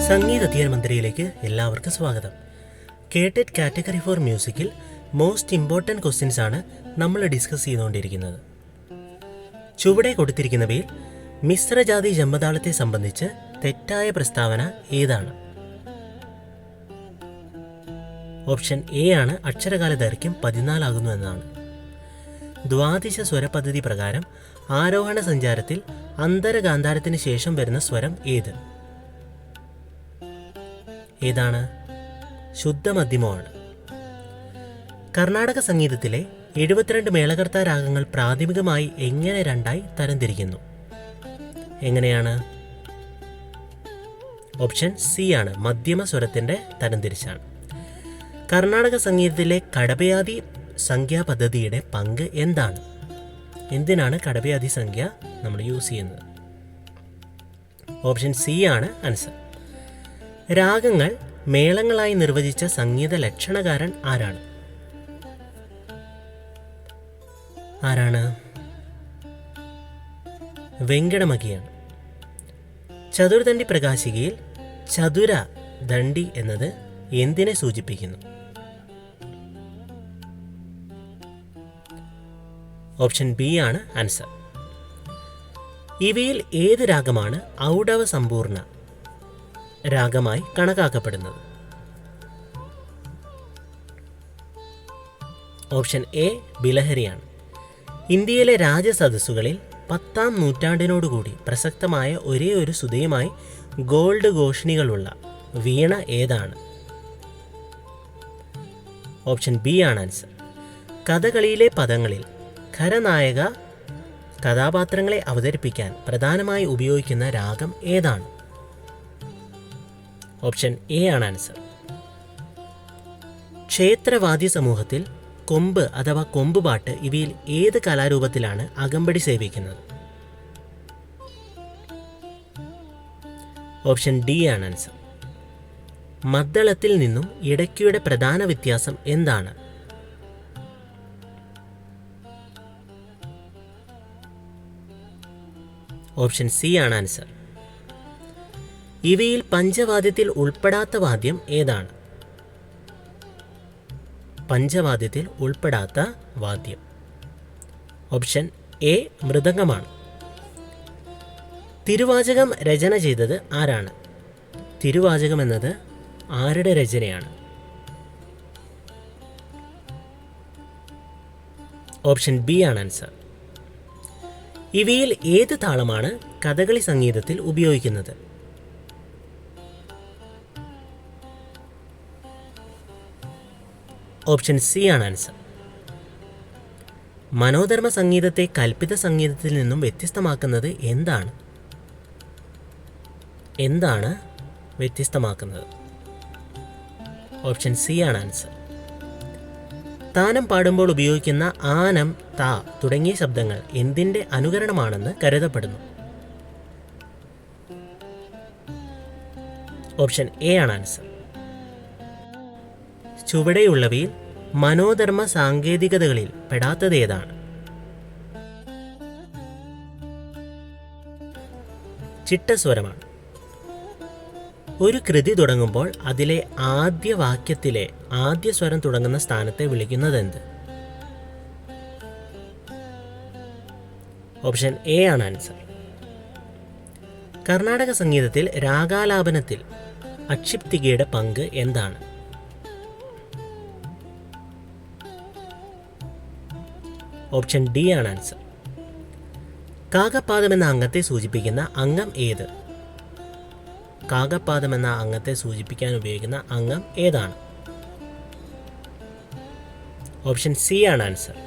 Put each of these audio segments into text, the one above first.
സംഗീത അധ്യയന മന്ത്രിയിലേക്ക് എല്ലാവർക്കും സ്വാഗതം. കേട്ടറ്റ് കാറ്റഗറി ഫോർ മ്യൂസിക്കിൽ മോസ്റ്റ് ഇമ്പോർട്ടൻറ്റ് ക്വസ്റ്റ്യൻസ് ആണ് നമ്മൾ ഡിസ്കസ് ചെയ്തുകൊണ്ടിരിക്കുന്നത്. ചുവടെ കൊടുത്തിരിക്കുന്നവയിൽ മിശ്രജാതി ജന്മതാളത്തെ സംബന്ധിച്ച് തെറ്റായ പ്രസ്താവന ഏതാണ്? ഓപ്ഷൻ എ ആണ് അക്ഷരകാല ദൈർഘ്യം 14 ആകുന്നു എന്നാണ്. ദ്വാദിശ സ്വര പദ്ധതി പ്രകാരം ആരോഹണ സഞ്ചാരത്തിൽ അന്തരഗാന്ധാരത്തിന് ശേഷം വരുന്ന സ്വരം ഏതാണ്? ശുദ്ധമധ്യമമാണ്. കർണാടക സംഗീതത്തിലെ 72 മേളകർത്താ രാഗങ്ങൾ പ്രാഥമികമായി എങ്ങനെ രണ്ടായി തരംതിരിക്കുന്നു? എങ്ങനെയാണ്? ഓപ്ഷൻ സി ആണ്, മധ്യമ സ്വരത്തിൻ്റെ തരംതിരിച്ചാണ്. കർണാടക സംഗീതത്തിലെ കടബയാതി സംഖ്യാ പദ്ധതിയുടെ പങ്ക് എന്താണ്? എന്തിനാണ് കടബയാതി സംഖ്യ നമ്മൾ യൂസ് ചെയ്യുന്നത്? ഓപ്ഷൻ സി ആണ് ആൻസർ. രാഗങ്ങൾ മേളങ്ങളായി നിർവചിച്ച സംഗീത ലക്ഷണകാരൻ ആരാണ്? വെങ്കടമഖിയാണ്. ചതുർദണ്ഡി പ്രകാശികയിൽ ചതുര ദണ്ഡി എന്നത് എന്തിനെ സൂചിപ്പിക്കുന്നു? ഓപ്ഷൻ ബി ആണ് ആൻസർ. ഇവയിൽ ഏത് രാഗമാണ് ഔഡവ സമ്പൂർണ്ണ രാഗമായി കണക്കാക്കപ്പെടുന്നത്? ഓപ്ഷൻ എ ബിലഹരിയാണ്. ഇന്ത്യയിലെ രാജസദസ്സുകളിൽ 10ാം നൂറ്റാണ്ടിനോടുകൂടി പ്രസക്തമായ ഒരേ ഒരു സുതയുമായി ഗോൾഡ് ഘോഷണികളുള്ള വീണ ഏതാണ്? ഓപ്ഷൻ ബി ആണ് ആൻസർ. കഥകളിയിലെ പദങ്ങളിൽ ഖരനായക കഥാപാത്രങ്ങളെ അവതരിപ്പിക്കാൻ പ്രധാനമായി ഉപയോഗിക്കുന്ന രാഗം ഏതാണ്? ഓപ്ഷൻ എ ആണ് ആൻസർ. ക്ഷേത്രവാദ്യ സമൂഹത്തിൽ കൊമ്പ് അഥവാ കൊമ്പുപാട്ട് ഇവയിൽ ഏത് കലാരൂപത്തിലാണ് അകമ്പടി സേവിക്കുന്നത്? ഓപ്ഷൻ ഡി ആണ് ആൻസർ. മദ്ദളത്തിൽ നിന്നും ഇടയ്ക്കയുടെ പ്രധാന വ്യത്യാസം എന്താണ്? ഓപ്ഷൻ സി ആണ് ആൻസർ. ഇവയിൽ പഞ്ചവാദ്യത്തിൽ ഉൾപ്പെടാത്ത വാദ്യം ഏതാണ്? പഞ്ചവാദ്യത്തിൽ ഉൾപ്പെടാത്ത വാദ്യം ഓപ്ഷൻ എ മൃദംഗമാണ്. തിരുവാചകം രചന ചെയ്തത് ആരാണ്? തിരുവാചകം എന്നത് ആരുടെ രചനയാണ്? ഓപ്ഷൻ ബി ആണ് ആൻസർ. ഇവയിൽ ഏത് താളമാണ് കഥകളി സംഗീതത്തിൽ ഉപയോഗിക്കുന്നത്? ഓപ്ഷൻ സി ആണ് ആൻസർ. മനോധർമ്മ സംഗീതത്തെ കൽപ്പിത സംഗീതത്തിൽ നിന്നും വ്യത്യസ്തമാക്കുന്നത് എന്താണ് വ്യത്യസ്തമാക്കുന്നത്? ഓപ്ഷൻ സി ആണ് ആൻസർ. താനം പാടുമ്പോൾ ഉപയോഗിക്കുന്ന ആനം, താ തുടങ്ങിയ ശബ്ദങ്ങൾ എന്തിൻ്റെ അനുകരണമാണെന്ന് കരുതപ്പെടുന്നു? ഓപ്ഷൻ എ ആണ് ആൻസർ. ചുവടെയുള്ളവയിൽ മനോധർമ്മ സാങ്കേതികതകളിൽ പെടാത്തത് ഏതാണ്? ചിട്ടസ്വരമാണ്. ഒരു കൃതി തുടങ്ങുമ്പോൾ അതിലെ ആദ്യ വാക്യത്തിലെ ആദ്യ സ്വരം തുടങ്ങുന്ന സ്ഥാനത്തെ വിളിക്കുന്നതെന്ത്? ഓപ്ഷൻ എ ആണ് ആൻസർ. കർണാടക സംഗീതത്തിൽ രാഗാലാപനത്തിൽ അക്ഷിപ്തികയുടെ പങ്ക് എന്താണ്? ഓപ്ഷൻ ഡി ആണ് ആൻസർ. കാകപാദം എന്ന അംഗത്തെ സൂചിപ്പിക്കുന്ന അംഗം ഏത്? കാകപാദം എന്ന അംഗത്തെ സൂചിപ്പിക്കാൻ ഉപയോഗിക്കുന്ന അംഗം ഏതാണ്? ഓപ്ഷൻ സി ആണ് ആൻസർ.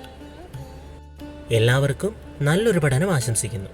എല്ലാവർക്കും നല്ലൊരു പഠനം ആശംസിക്കുന്നു.